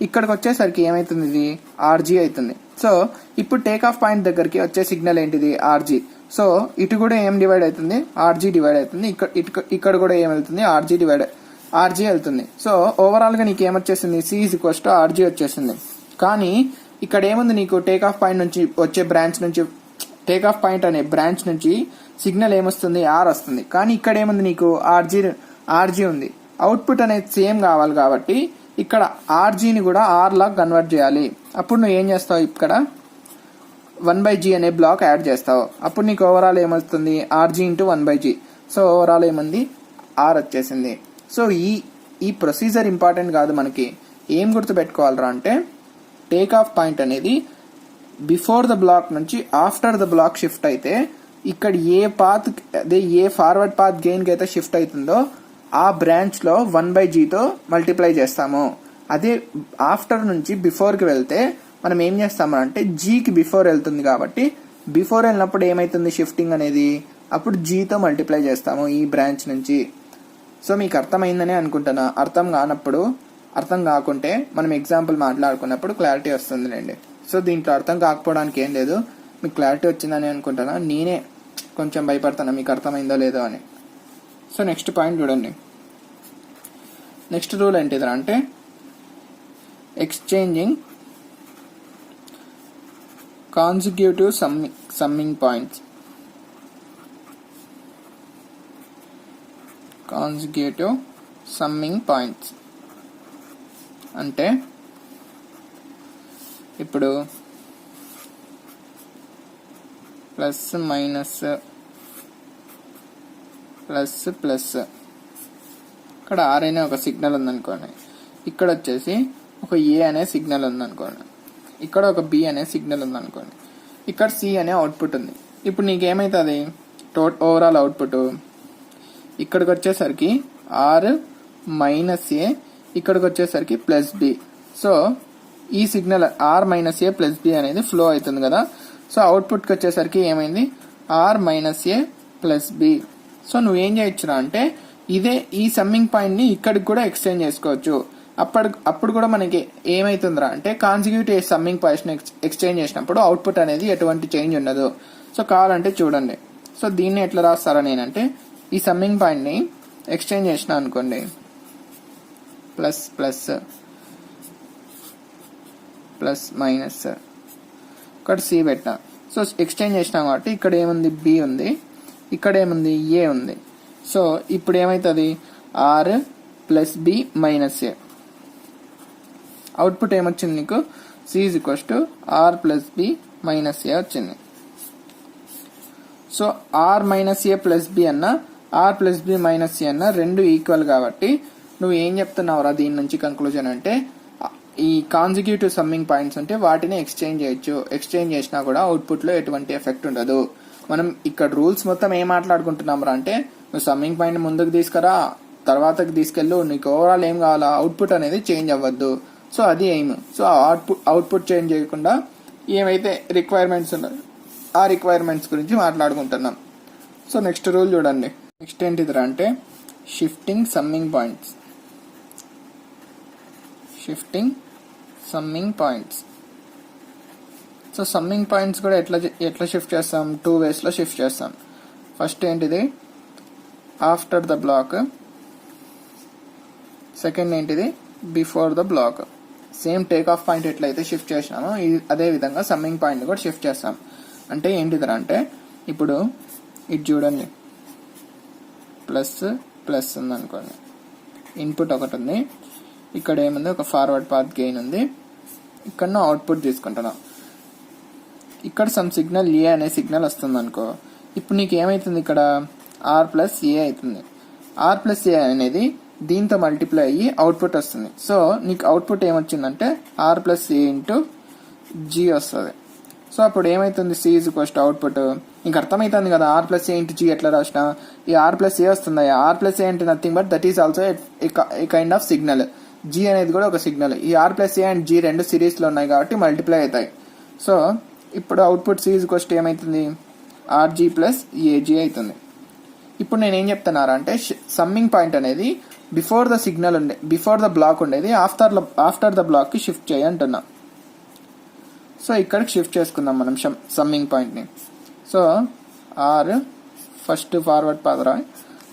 ఇక్కడికి వచ్చేసరికి ఏమైతుంది, ఇది ఆర్జీ అవుతుంది. సో ఇప్పుడు టేక్ ఆఫ్ పాయింట్ దగ్గరికి వచ్చే సిగ్నల్ ఏంటిది, ఆర్జీ. సో ఇటు కూడా ఏం డివైడ్ అవుతుంది, ఆర్జీ డివైడ్ అవుతుంది. ఇక్కడ కూడా ఏం వెళ్తుంది, ఆర్జీ వెళ్తుంది. సో ఓవరాల్ గా నీకు ఏమొచ్చేసింది, C is equals to RG వచ్చేసింది. కానీ ఇక్కడ ఏముంది, నీకు టేక్ ఆఫ్ పాయింట్ నుంచి వచ్చే బ్రాంచ్ నుంచి, టేక్ ఆఫ్ పాయింట్ అనే బ్రాంచ్ నుంచి సిగ్నల్ ఏమొస్తుంది, ఆర్ వస్తుంది. కానీ ఇక్కడ ఏముంది, నీకు ఆర్జీ ఉంది. అవుట్పుట్ అనేది సేమ్ కావాలి కాబట్టి ఇక్కడ ఆర్జీని కూడా ఆర్ లాగా కన్వర్ట్ చేయాలి. అప్పుడు నువ్వు ఏం చేస్తావు, ఇక్కడ 1/g అనే బ్లాక్ యాడ్ చేస్తావు. అప్పుడు నీకు ఓవరాల్ ఏమొస్తుంది, RG into 1/g. So overall ఏముంది, ఆర్ వచ్చేసింది. సో ఈ ప్రొసీజర్ ఇంపార్టెంట్ కాదు, మనకి ఏం గుర్తుపెట్టుకోవాలరా అంటే టేక్ ఆఫ్ పాయింట్ అనేది బిఫోర్ ద బ్లాక్ నుంచి ఆఫ్టర్ ద బ్లాక్ షిఫ్ట్ అయితే ఇక్కడ ఏ ఫార్వర్డ్ పాత్ గెయిన్ కి అయితే షిఫ్ట్ అవుతుందో ఆ బ్రాంచ్ లో 1/gతో మల్టిప్లై చేస్తాము. అదే ఆఫ్టర్ నుంచి బిఫోర్ కి వెళ్తే మనం ఏం చేస్తాము అంటే జీకి బిఫోర్ వెళ్తుంది కాబట్టి బిఫోర్ వెళ్ళినప్పుడు ఏమైతుంది షిఫ్టింగ్ అనేది, అప్పుడు జీతో మల్టిప్లై చేస్తాము ఈ బ్రాంచ్ నుంచి. సో మీకు అర్థమైందనే అనుకుంటున్నా. అర్థం కాకుంటే మనం ఎగ్జాంపుల్ మాట్లాడుకున్నప్పుడు క్లారిటీ వస్తుందిలేండి. సో దీంట్లో అర్థం కాకపోవడానికి ఏం లేదు, మీకు క్లారిటీ వచ్చిందని అనుకుంటున్నా. నేనే కొంచెం భయపడుతున్నా మీకు అర్థమైందో లేదో అని. సో నెక్స్ట్ పాయింట్ చూడండి. నెక్స్ట్ రూల్ ఏంటిదిరా అంటే exchanging consecutive summing points. Consecutive summing points అంటే ఇప్పుడు ప్లస్ మైనస్ ప్లస్ ప్లస్, ఇక్కడ ఆర్ అనే ఒక సిగ్నల్ ఉందనుకోండి, ఇక్కడ వచ్చేసి ఒక ఏ అనే సిగ్నల్ ఉందనుకోండి, ఇక్కడ ఒక బి అనే సిగ్నల్ ఉందనుకోండి, ఇక్కడ సి అనే అవుట్పుట్ ఉంది. ఇప్పుడు నీకేమైతుంది ఓవరాల్ అవుట్పుట్, ఇక్కడికి వచ్చేసరికి ఆర్ మైనస్ ఏ, ఇక్కడికి వచ్చేసరికి ప్లస్ బి. సో ఈ signal R minus A plus B అనేది ఫ్లో అవుతుంది కదా. సో అవుట్పుట్కి వచ్చేసరికి ఏమైంది, R minus A plus B. So నువ్వేం చేయొచ్చురా అంటే ఈ సమ్మింగ్ పాయింట్ ని ఇక్కడికి కూడా ఎక్స్చేంజ్ చేసుకోవచ్చు. అప్పుడు కూడా మనకి ఏమైతుందిరా అంటే కాన్సిక్యూటివ్ సమ్మింగ్ పాయింట్ ఎక్స్చేంజ్ చేసినప్పుడు అవుట్పుట్ అనేది ఎటువంటి చేంజ్ ఉండదు. సో కావాలంటే చూడండి. సో దీన్ని ఎట్లా రాస్తారా నేనంటే ఈ సమ్మింగ్ పాయింట్ ని ఎక్స్చేంజ్ చేసిన అనుకోండి, ప్లస్ ప్లస్ ప్లస్ మైనస్, ఇక్కడ సి పెట్టినా. సో ఎక్స్చేంజ్ చేసినాం కాబట్టి ఇక్కడ ఏముంది, బి ఉంది, ఇక్కడ ఏముంది, ఏ ఉంది. సో ఇప్పుడు ఏమైతుంది, R plus B minus A. Output ఏమొచ్చింది నీకు, C is equals to R plus B minus A వచ్చింది. So R minus A plus B అన్న R plus B minus A అన్న రెండు ఈక్వల్ కాబట్టి నువ్వు ఏం చెప్తున్నావురా దీని నుంచి కంక్లూజన్ అంటే ఈ కాన్సిక్యూటివ్ సమ్మింగ్ పాయింట్స్ ఉంటే వాటిని ఎక్స్చేంజ్ చేయొచ్చు. ఎక్స్చేంజ్ చేసినా కూడా అవుట్పుట్లో ఎటువంటి ఎఫెక్ట్ ఉండదు. మనం ఇక్కడ రూల్స్ మొత్తం ఏం మాట్లాడుకుంటున్నాం రా అంటే, నువ్వు సమ్మింగ్ పాయింట్ ముందుకు తీసుకురా, తర్వాతకి తీసుకెళ్ళు, నీకు ఓవరాల్ ఏం కావాలా, అవుట్పుట్ అనేది చేంజ్ అవ్వద్దు. సో అది ఎయిమ్. సో అవుట్పుట్ చేంజ్ చేయకుండా ఏమైతే రిక్వైర్మెంట్స్ ఉన్నాయో ఆ రిక్వైర్మెంట్స్ గురించి మాట్లాడుకుంటున్నాం. సో నెక్స్ట్ రూల్ చూడండి. నెక్స్ట్ ఏంటిదిరా అంటే shifting summing points. Shifting summing points. So summing points కూడా ఎట్లా షిఫ్ట్ చేస్తాం, 2 వేస్లో షిఫ్ట్ చేస్తాం. ఫస్ట్ ఏంటిది, ఆఫ్టర్ ద బ్లాక్. సెకండ్ ఏంటిది, before the block. Same take off point ఎట్లయితే షిఫ్ట్ చేసినామో అదే విధంగా సమ్మింగ్ పాయింట్ కూడా షిఫ్ట్ చేస్తాం. అంటే ఏంటిదిరా అంటే, ఇప్పుడు ఇది చూడండి, ప్లస్ ప్లస్ ఉంది అనుకోండి, ఇన్పుట్ ఒకటి ఉంది, ఇక్కడ ఏముంది, ఒక ఫార్వర్డ్ పాత్ గెయిన్ ఉంది, ఇక్కడ అవుట్పుట్ తీసుకుంటున్నాం. ఇక్కడ సమ్ సిగ్నల్ ఏ అనే సిగ్నల్ వస్తుంది అనుకో. ఇప్పుడు నీకు ఏమైతుంది, ఇక్కడ ఆర్ ప్లస్ ఏ అవుతుంది. ఆర్ ప్లస్ ఏ అనేది దీంతో మల్టిప్లై అయ్యి అవుట్పుట్ వస్తుంది. సో నీకు అవుట్పుట్ ఏమొచ్చిందంటే R plus A into G వస్తుంది. సో అప్పుడు ఏమైతుంది, C is equals to output. నీకు అర్థమవుతుంది కదా, R plus A into G ఎట్లా రాసిన. ఈ ఆర్ ప్లస్ ఏ వస్తుంది. ఆర్ ప్లస్ ఏ అంటే nothing but that is also a kind of signal. G అనేది కూడా ఒక సిగ్నల్. ఈ R plus A and G రెండు సిరీస్లో ఉన్నాయి కాబట్టి మల్టిప్లై అవుతాయి. సో ఇప్పుడు output C is equals to ఏమవుతుంది, ఆర్జీ ప్లస్ ఏజీ అవుతుంది. ఇప్పుడు నేను ఏం చెప్తున్నారా అంటే, సమ్మింగ్ పాయింట్ అనేది before the signal before the block ఉండేది ఆఫ్టర్ ద బ్లాక్ కి షిఫ్ట్ చేయి అంటున్నా. సో ఇక్కడికి షిఫ్ట్ చేసుకుందాం మనం సమ్మింగ్ పాయింట్ ని. సో ఆర్ ఫస్ట్ ఫార్వర్డ్ పాదరా,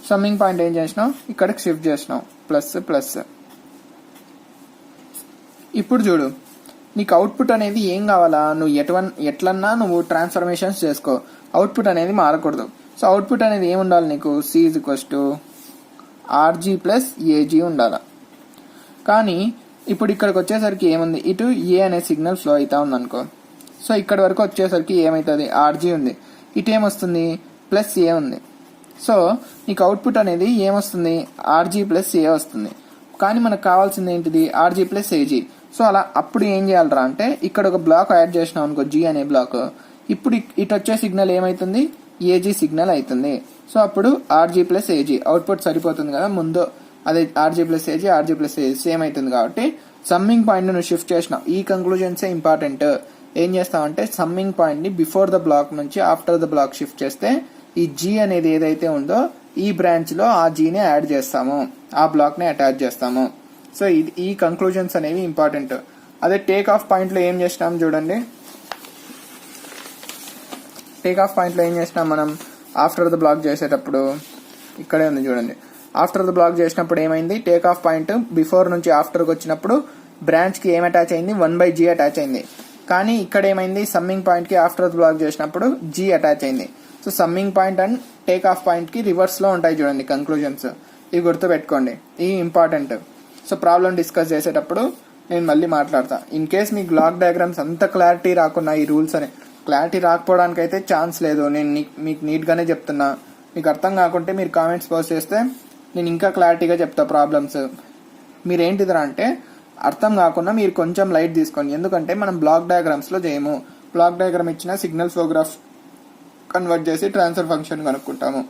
సమ్మింగ్ పాయింట్ ఏం చేసినాం, ఇక్కడికి షిఫ్ట్ చేసినాం, ప్లస్ ప్లస్. ఇప్పుడు చూడు, నీకు అవుట్పుట్ అనేది ఏం కావాలా, నువ్వు ఎట్లన్నా నువ్వు ట్రాన్స్ఫర్మేషన్స్ చేసుకో, అవుట్పుట్ అనేది మారకూడదు. సో అవుట్పుట్ అనేది ఏమి ఉండాలి నీకు, C is equals to RG plus AG ఉండాలి. కానీ ఇప్పుడు ఇక్కడికి వచ్చేసరికి ఏముంది, ఇటు ఏ అనే సిగ్నల్ ఫ్లో అవుతా ఉంది అనుకో. సో ఇక్కడ వరకు వచ్చేసరికి ఏమవుతుంది, ఆర్జీ ఉంది, ఇటు ఏమొస్తుంది, ప్లస్ ఏ ఉంది. సో నీకు అవుట్పుట్ అనేది ఏమొస్తుంది, ఆర్జీ ప్లస్ ఏ వస్తుంది. కానీ మనకు కావాల్సింది ఏంటిది, ఆర్జీ ప్లస్ ఏజీ. సో అలా అప్పుడు ఏం చేయాలరా అంటే, ఇక్కడ ఒక బ్లాక్ యాడ్ చేసినాం అనుకో, జీ అనే బ్లాక్. ఇప్పుడు ఇటు వచ్చే సిగ్నల్ ఏమైతుంది, ఏజీ సిగ్నల్ అవుతుంది. సో అప్పుడు ఆర్జీ ప్లస్ ఏజీ అవుట్పుట్ సరిపోతుంది కదా, ముందు అదే ఆర్జీ ప్లస్ ఏజీ సేమ్ అవుతుంది. కాబట్టి సమ్మింగ్ పాయింట్ నువ్వు షిఫ్ట్ చేసినావు. ఈ కంక్లూజన్సే ఇంపార్టెంట్. ఏం చేస్తావంటే, సమ్మింగ్ పాయింట్ ని బిఫోర్ ద బ్లాక్ నుంచి ఆఫ్టర్ ద బ్లాక్ షిఫ్ట్ చేస్తే ఈ జీ అనేది ఏదైతే ఉందో ఈ బ్రాంచ్ లో ఆ జీని యాడ్ చేస్తాము, ఆ బ్లాక్ ని అటాచ్ చేస్తాము. సో ఈ కంక్లూజన్స్ అనేవి ఇంపార్టెంట్. అదే టేక్ ఆఫ్ పాయింట్ లో ఏం చేసినాం చూడండి. టేక్ ఆఫ్ పాయింట్ లో ఏం చేసినాం మనం, ఆఫ్టర్ ద బ్లాక్ చేసేటప్పుడు ఇక్కడే ఉంది చూడండి. ఆఫ్టర్ ద బ్లాక్ చేసినప్పుడు ఏమైంది, టేక్ ఆఫ్ పాయింట్ బిఫోర్ నుంచి ఆఫ్టర్కి వచ్చినప్పుడు బ్రాంచ్ కి ఏం అటాచ్ అయింది, 1/G అటాచ్ అయింది. కానీ ఇక్కడ ఏమైంది, సమ్మింగ్ పాయింట్ కి ఆఫ్టర్ ద బ్లాక్ చేసినప్పుడు జీ అటాచ్ అయింది. So summing point and take off point కి రివర్స్ లో ఉంటాయి చూడండి కంక్లూజన్స్. ఇవి గుర్తు పెట్టుకోండి, ఇవి ఇంపార్టెంట్. సో ప్రాబ్లం డిస్కస్ చేసేటప్పుడు నేను మళ్ళీ మాట్లాడతా. ఇన్ కేస్ మీకు బ్లాక్ డయాగ్రామ్స్ అంత క్లారిటీ రాకున్నా, ఈ రూల్స్ అని క్లారిటీ రాకపోవడానికి అయితే ఛాన్స్ లేదు. నేను మీకు నీట్ గానే చెప్తున్నా. మీకు అర్థం కాకుంటే మీరు కామెంట్స్ పోస్ట్ చేస్తే నేను ఇంకా క్లారిటీగా చెప్తా ప్రాబ్లమ్స్. మీరేంటిదిరా అంటే, అర్థం కాకుండా మీరు కొంచెం లైట్ తీసుకోండి. ఎందుకంటే మనం బ్లాక్ డయాగ్రామ్స్ లో చేయము. బ్లాక్ డయాగ్రామ్ ఇచ్చిన సిగ్నల్ ఫ్లో గ్రాఫ్ కన్వర్ట్ చేసి ట్రాన్స్ఫర్ ఫంక్షన్ కనుక్కుంటాము.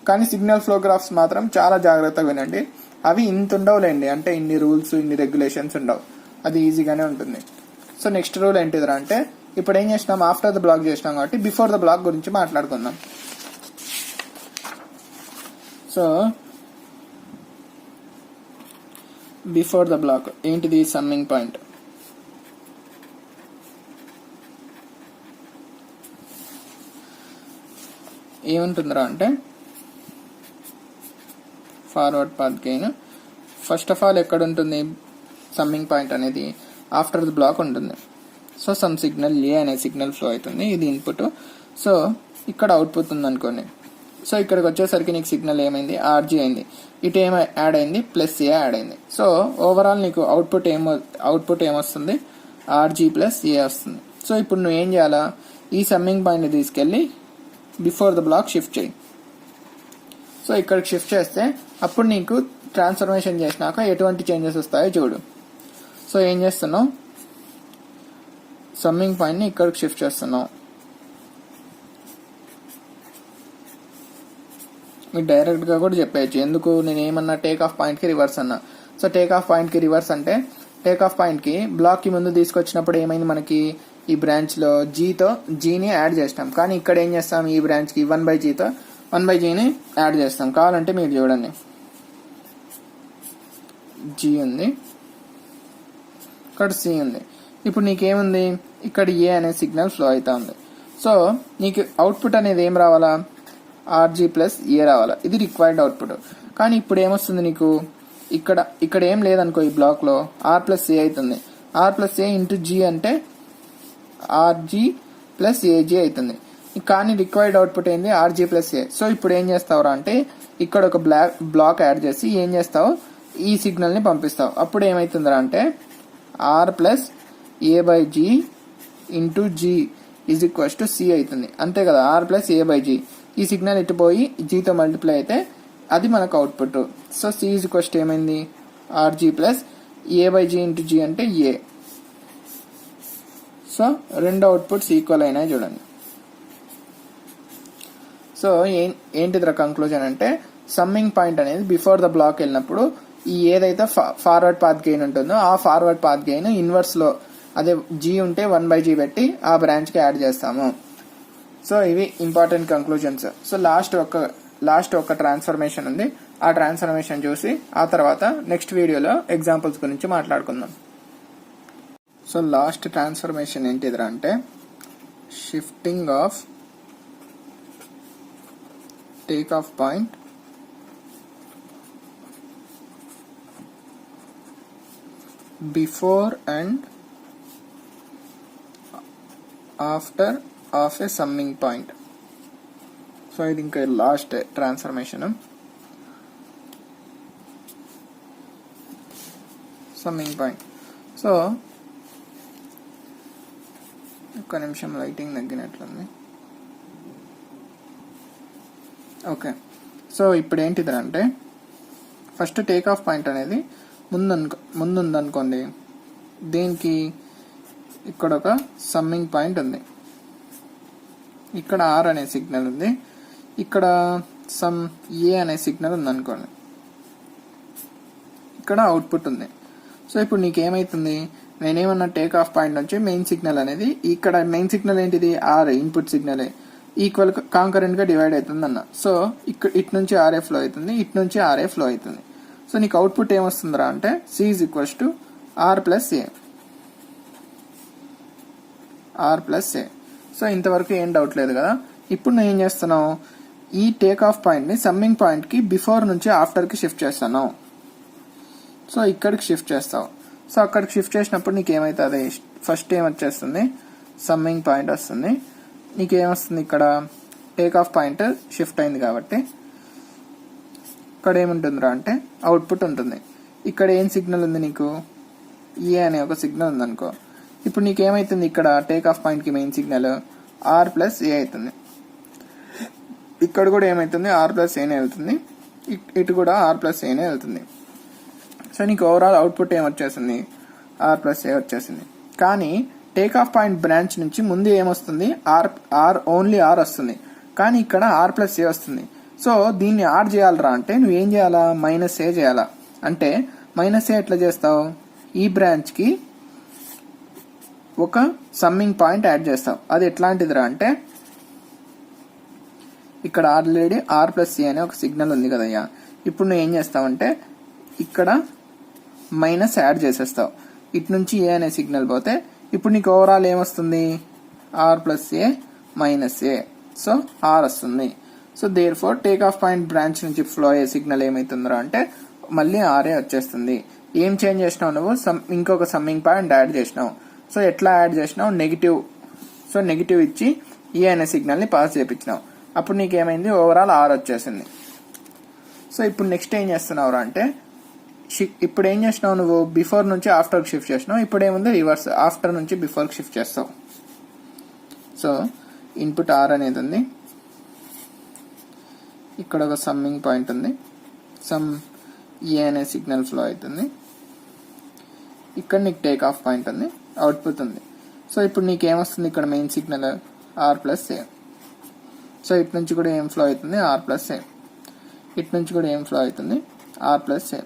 కానీ సిగ్నల్ ఫ్లో గ్రాఫ్స్ మాత్రం చాలా జాగ్రత్తగా వినండి. అవి ఇంత ఉండవులేండి, అంటే ఇన్ని రూల్స్ ఇన్ని రెగ్యులేషన్స్ ఉండవు, అది ఈజీగానే ఉంటుంది. సో నెక్స్ట్ రూల్ ఏంటిదిరా అంటే, ఇప్పుడు ఏం చేసినాం, ఆఫ్టర్ ద బ్లాక్ చేసినాం కాబట్టి బిఫోర్ ద బ్లాక్ గురించి మాట్లాడుకుందాం. సో బిఫోర్ ద బ్లాక్ ఏంటిది, సమ్మింగ్ పాయింట్. ఏముంటుందిరా అంటే, forward path gain first of all ఎక్కడ ఉంటుంది, సమ్మింగ్ పాయింట్ అనేది ఆఫ్టర్ ద బ్లాక్ ఉంటుంది. సో సమ్ సిగ్నల్ ఏ అనే సిగ్నల్ ఫ్లో అవుతుంది, ఇది ఇన్పుట్. సో ఇక్కడ అవుట్పుట్ ఉంది అనుకోండి. సో ఇక్కడికి వచ్చేసరికి నీకు సిగ్నల్ ఏమైంది, ఆర్జీ అయింది, ఇటు ఏమో యాడ్ అయింది, ప్లస్ ఏ యాడ్ అయింది. సో ఓవరాల్ నీకు అవుట్పుట్ ఏమొస్తుంది, ఆర్జీ ప్లస్ ఏ వస్తుంది. సో ఇప్పుడు నువ్వు ఏం చేయాలా, ఈ సమ్మింగ్ పాయింట్ని తీసుకెళ్ళి బిఫోర్ ద బ్లాక్ షిఫ్ట్ చేయి. సో ఇక్కడికి షిఫ్ట్ చేస్తే అప్పుడు నీకు ట్రాన్స్ఫర్మేషన్ చేసినాక ఎటువంటి చేంజెస్ వస్తాయో చూడు. సో ఏం చేస్తున్నావు, సమ్మింగ్ పాయింట్ని ఇక్కడికి షిఫ్ట్ చేస్తున్నావు. మీరు డైరెక్ట్గా కూడా చెప్పేయచ్చు, ఎందుకు నేను ఏమన్నా టేక్ ఆఫ్ పాయింట్కి రివర్స్ అన్నా. సో టేక్ ఆఫ్ పాయింట్కి రివర్స్ అంటే టేక్ ఆఫ్ పాయింట్కి బ్లాక్కి ముందు తీసుకొచ్చినప్పుడు ఏమైంది, మనకి ఈ బ్రాంచ్లో జీని యాడ్ చేస్తాం. కానీ ఇక్కడ ఏం చేస్తాం, ఈ బ్రాంచ్కి 1/Gతో 1/Gని యాడ్ చేస్తాం. కావాలంటే మీరు చూడండి, G ఉంది, ఇక్కడ C ఉంది. ఇప్పుడు నీకేముంది, ఇక్కడ ఏ అనే సిగ్నల్ ఫ్లో అవుతా ఉంది. సో నీకు అవుట్పుట్ అనేది ఏం రావాలా, RG ప్లస్ ఏ రావాలా. ఇది రిక్వైర్డ్ అవుట్పుట్. కానీ ఇప్పుడు ఏమొస్తుంది నీకు, ఇక్కడ ఏం లేదనుకో, ఈ బ్లాక్లో R ప్లస్ ఏ అవుతుంది. R plus A into G అంటే RG ప్లస్ AG అవుతుంది. కానీ రిక్వైర్డ్ అవుట్పుట్ ఏంది, RG ప్లస్ ఏ. సో ఇప్పుడు ఏం చేస్తావురా అంటే ఇక్కడ ఒక బ్లాక్ యాడ్ చేసి ఏం చేస్తావు, ఈ సిగ్నల్ని పంపిస్తావు. అప్పుడు ఏమవుతుందిరా అంటే R plus A/G into G is equals to C అవుతుంది. అంతే కదా, R ప్లస్ A/G. ఈ సిగ్నల్ ఇటుపోయి Gతో మల్టిప్లై అయితే అది మనకు output. So C is equals to ఏమైంది, RG plus A/G into G అంటే A. సో రెండు అవుట్పుట్స్ ఈక్వల్ అయినాయి చూడండి. సో ఏంటిదిరా కంక్లూజన్ అంటే, సమ్మింగ్ పాయింట్ అనేది బిఫోర్ ద బ్లాక్ వెళ్ళినప్పుడు ఈ ఏదైతే ఫార్వర్డ్ పాత్ గెయిన్ ఉంటుందో ఆ ఫార్వర్డ్ పాత్ గెయిన్ ఇన్వర్స్లో అదే G ఉంటే 1/G పెట్టి ఆ బ్రాంచ్కి యాడ్ చేస్తాము. సో ఇవి ఇంపార్టెంట్ కంక్లూజన్స్. సో లాస్ట్ ఒక ట్రాన్స్ఫర్మేషన్ ఉంది, ఆ ట్రాన్స్ఫర్మేషన్ చూసి ఆ తర్వాత నెక్స్ట్ వీడియోలో ఎగ్జాంపుల్స్ గురించి మాట్లాడుకుందాం. సో లాస్ట్ ట్రాన్స్ఫర్మేషన్ ఏంటిదిరా అంటే, shifting of take off point before and after of A summing point. So ఇది ఇంకా last transformation, summing point. So ఒక్క నిమిషం, లైటింగ్ తగ్గినట్లుంది. ఓకే, సో ఇప్పుడు ఏంటిదంటే, ఫస్ట్ టేక్ ఆఫ్ పాయింట్ అనేది ముందుందనుకోండి, దీనికి ఇక్కడ ఒక సమ్మింగ్ పాయింట్ ఉంది, ఇక్కడ R అనే సిగ్నల్ ఉంది, ఇక్కడ సమ్ ఏ అనే సిగ్నల్ ఉందనుకోండి, ఇక్కడ అవుట్పుట్ ఉంది. సో ఇప్పుడు నీకేమైతుంది, నేనేమన్నా టేక్ ఆఫ్ పాయింట్ నుంచి మెయిన్ సిగ్నల్ అనేది, ఇక్కడ మెయిన్ సిగ్నల్ ఏంటిది, R ఇన్పుట్ సిగ్నలే, ఈక్వల్ కాంకరెంట్ గా డివైడ్ అవుతుంది అన్న. సో ఇక్కడ ఇటు నుంచి RA ఫ్లో అవుతుంది, ఇటు నుంచి RA ఫ్లో అవుతుంది. సో నీకు అవుట్పుట్ ఏమొస్తుందిరా అంటే C is equals to R plus A. So ఇంతవరకు ఏం డౌట్ లేదు కదా. ఇప్పుడు నేను ఏం చేస్తున్నావు, ఈ టేక్ ఆఫ్ పాయింట్ ని సమ్మింగ్ పాయింట్ కి బిఫోర్ నుంచి ఆఫ్టర్ కి షిఫ్ట్ చేస్తాను. సో ఇక్కడికి షిఫ్ట్ చేస్తావు. సో అక్కడికి షిఫ్ట్ చేసినప్పుడు నీకు ఏమవుతుంది, ఫస్ట్ ఏమొచ్చేస్తుంది, సమ్మింగ్ పాయింట్ వస్తుంది. నీకేమొస్తుంది, ఇక్కడ టేక్ ఆఫ్ పాయింట్ షిఫ్ట్ అయింది కాబట్టి ఇక్కడ ఏముంటుందిరా అంటే అవుట్పుట్ ఉంటుంది. ఇక్కడ ఏం సిగ్నల్ ఉంది నీకు, ఏ అనే ఒక సిగ్నల్ ఉందనుకో. ఇప్పుడు నీకేమైతుంది, ఇక్కడ టేక్ ఆఫ్ పాయింట్ కి మెయిన్ సిగ్నల్ R ప్లస్ ఏ అవుతుంది. ఇక్కడ కూడా ఏమైతుంది, R ప్లస్ ఏనే వెళ్తుంది, ఇటు కూడా R ప్లస్ ఏనే వెళ్తుంది. సో నీకు overall output ఏమొచ్చేసింది, R plus A వచ్చేసింది. కానీ టేక్ ఆఫ్ పాయింట్ బ్రాంచ్ నుంచి ముందు ఏమొస్తుంది, ఓన్లీ R వస్తుంది, కానీ ఇక్కడ R ప్లస్ ఏ వస్తుంది. సో దీన్ని యాడ్ చేయాలరా అంటే నువ్వేం చేయాలా, మైనస్ ఏ చేయాలా. అంటే మైనస్ ఏ ఎట్లా చేస్తావు, ఈ బ్రాంచ్ కి ఒక సమ్మింగ్ పాయింట్ యాడ్ చేస్తావు. అది ఎట్లాంటిదిరా అంటే, ఇక్కడ ఆల్రెడీ R ప్లస్ C అనే ఒక సిగ్నల్ ఉంది కదయ్యా. ఇప్పుడు నువ్వు ఏం చేస్తావంటే ఇక్కడ మైనస్ యాడ్ చేసేస్తావు, ఇటు నుంచి ఏ అనే సిగ్నల్ పోతే ఇప్పుడు నీకు ఓవరాల్ ఏమొస్తుంది, R plus A minus A. So R వస్తుంది. So therefore take off point branch నుంచి ఫ్లో అయ్యే సిగ్నల్ ఏమైతుందిరా అంటే మళ్ళీ RA వచ్చేస్తుంది. ఏం చేంజ్ చేసినావు నువ్వు, ఇంకొక సమ్మింగ్ పాయింట్ యాడ్ చేసినావు. సో ఎట్లా యాడ్ చేసినావు, నెగిటివ్. సో నెగిటివ్ ఇచ్చి ఏ అనే సిగ్నల్ ని పాస్ చేయించినావు. అప్పుడు నీకేమైంది, ఓవరాల్ R వచ్చేసింది. సో ఇప్పుడు నెక్స్ట్ ఏం చేస్తున్నావు అంటే, ఇప్పుడు ఏం చేసినావు నువ్వు, బిఫోర్ నుంచి ఆఫ్టర్ షిఫ్ట్ చేసినావు. ఇప్పుడు ఏముంది, రివర్స్, ఆఫ్టర్ నుంచి బిఫోర్ షిఫ్ట్ చేస్తావు. సో ఇన్పుట్ R అనేది ఉంది, ఇక్కడ ఒక సమ్మింగ్ పాయింట్ ఉంది, సమ్ ఏ అనే సిగ్నల్ ఫ్లో అవుతుంది, ఇక్కడ నీకు టేక్ ఆఫ్ పాయింట్ ఉంది, అవుట్పుట్ ఉంది. సో ఇప్పుడు నీకేమొస్తుంది ఇక్కడ main signal are plus A. So ఇటు నుంచి కూడా ఏం ఫ్లో అవుతుంది ఆర్ ప్లస్ ఏ, ఇటు నుంచి కూడా ఏం ఫ్లో అవుతుంది ఆర్ ప్లస్ ఏ.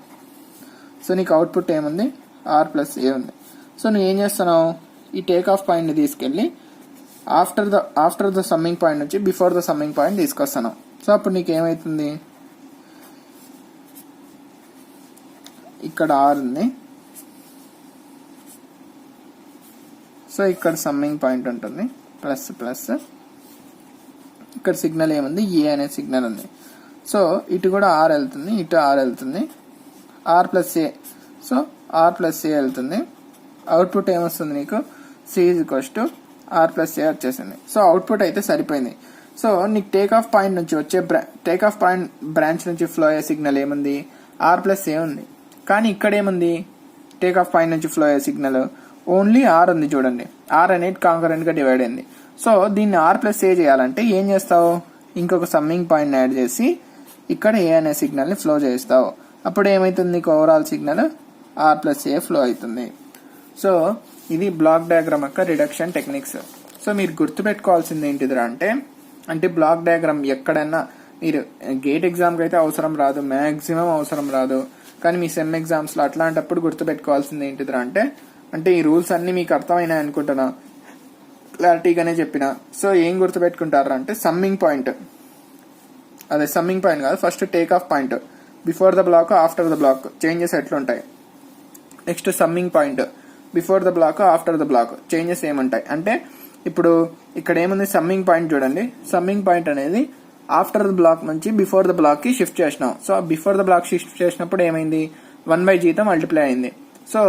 సో నీకు అవుట్పుట్ ఏముంది ఆర్ ప్లస్ ఏ ఉంది. సో నువ్వు ఏం చేస్తున్నావు, ఈ టేక్ ఆఫ్ పాయింట్ని తీసుకెళ్ళి ఆఫ్టర్ ద సమ్మింగ్ పాయింట్ నుంచి బిఫోర్ ద సమ్మింగ్ పాయింట్ తీసుకొస్తున్నావు. సో అప్పుడు నీకు ఏమవుతుంది, ఇక్కడ ఆర్ ఉంది, సో ఇక్కడ సమ్మింగ్ పాయింట్ ఉంటుంది ప్లస్ ప్లస్, ఇక్కడ సిగ్నల్ ఏముంది ఏ అనే సిగ్నల్ ఉంది. సో ఇటు కూడా ఆర్ వెళ్తుంది, ఇటు ఆర్ వెళ్తుంది, R plus A. So R plus A వెళ్తుంది, అవుట్పుట్ ఏమొస్తుంది నీకు C is equals to R plus A వచ్చేసింది. సో అవుట్పుట్ అయితే సరిపోయింది. సో నీకు టేక్ ఆఫ్ పాయింట్ నుంచి వచ్చే టేక్ ఆఫ్ పాయింట్ బ్రాంచ్ నుంచి ఫ్లో అయ్యే సిగ్నల్ ఏముంది ఆర్ ప్లస్ ఏ ఉంది. కానీ ఇక్కడ ఏముంది టేక్ ఆఫ్ పాయింట్ నుంచి ఫ్లో అయ్యే సిగ్నల్ ఓన్లీ ఆర్ ఉంది. చూడండి ఆర్ అనేది కాంకరెంట్ గా డివైడ్ అయింది. సో దీన్ని ఆర్ ప్లస్ ఏ చేయాలంటే ఏం చేస్తావు, ఇంకొక సమ్మింగ్ పాయింట్ యాడ్ చేసి ఇక్కడ ఏ అనే సిగ్నల్ ని ఫ్లో చేస్తావు. అప్పుడు ఏమైతుంది నీకు overall signal are plus A flow అవుతుంది. సో ఇది బ్లాక్ డయాగ్రామ్ యొక్క రిడక్షన్ టెక్నిక్స్. సో మీరు గుర్తుపెట్టుకోవాల్సింది ఏంటిదిరా అంటే బ్లాక్ డయాగ్రామ్ ఎక్కడన్నా మీరు గేట్ ఎగ్జామ్కి అయితే అవసరం రాదు, మ్యాక్సిమం అవసరం రాదు. కానీ మీ సెమ్ ఎగ్జామ్స్లో అట్లాంటప్పుడు గుర్తుపెట్టుకోవాల్సింది ఏంటిదిరా అంటే ఈ రూల్స్ అన్ని మీకు అర్థమైనాయి అనుకుంటున్నా, క్లారిటీగానే చెప్పిన. సో ఏం గుర్తుపెట్టుకుంటారా అంటే సమ్మింగ్ పాయింట్, అదే సమ్మింగ్ పాయింట్ కాదు, first take off point before the block after the block changes ఎట్లుంటాయి. Next summing point before the block after the block changes ఏముంటాయి. అంటే ఇప్పుడు ఇక్కడ ఏముంది సమ్మింగ్ పాయింట్ చూడండి, సమ్మింగ్ పాయింట్ అనేది ఆఫ్టర్ ద బ్లాక్ నుంచి బిఫోర్ ద బ్లాక్ కి షిఫ్ట్ చేసినాం. So before the block shift చేసినప్పుడు ఏమైంది 1/g తో మల్టిప్లై అయింది. సో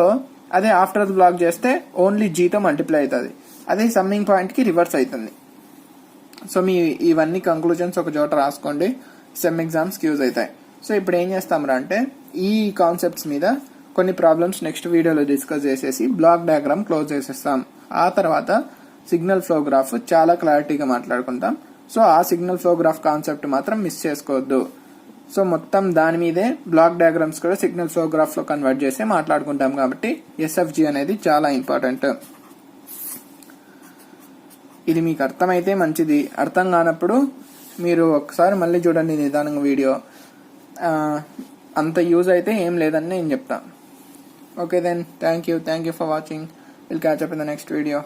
అదే ఆఫ్టర్ ద బ్లాక్ చేస్తే ఓన్లీ జీతో మల్టిప్లై అవుతుంది. అదే సమ్మింగ్ పాయింట్ కి రివర్స్ అవుతుంది. సో మీ ఇవన్నీ కంక్లూజన్స్ ఒక చోట రాసుకోండి, సెమ్ ఎగ్జామ్స్ కి యూజ్ అవుతాయి. సో ఇప్పుడు ఏం చేస్తాంరా అంటే ఈ కాన్సెప్ట్స్ మీద కొన్ని ప్రాబ్లమ్స్ నెక్స్ట్ వీడియోలో డిస్కస్ చేసేసి బ్లాక్ డయాగ్రామ్ క్లోజ్ చేసేస్తాం. ఆ తర్వాత సిగ్నల్ ఫ్లో గ్రాఫ్ చాలా క్లారిటీగా మాట్లాడుకుంటాం. సో ఆ సిగ్నల్ ఫ్లో గ్రాఫ్ కాన్సెప్ట్ మాత్రం మిస్ చేసుకోవద్దు. సో మొత్తం దాని మీదే బ్లాక్ డయాగ్రామ్స్ కూడా సిగ్నల్ ఫ్లో గ్రాఫ్ లో కన్వర్ట్ చేసి మాట్లాడుకుంటాం. కాబట్టి ఎస్ఎఫ్జి అనేది చాలా ఇంపార్టెంట్. ఇది మీకు అర్థమైతే మంచిది, అర్థం కానప్పుడు మీరు ఒకసారి మళ్ళీ చూడండి నిదానంగా వీడియో. అంత యూజ్ అయితే ఏం లేదని నేను చెప్తా. Okay then, thank you for watching. Will catch up in the next video.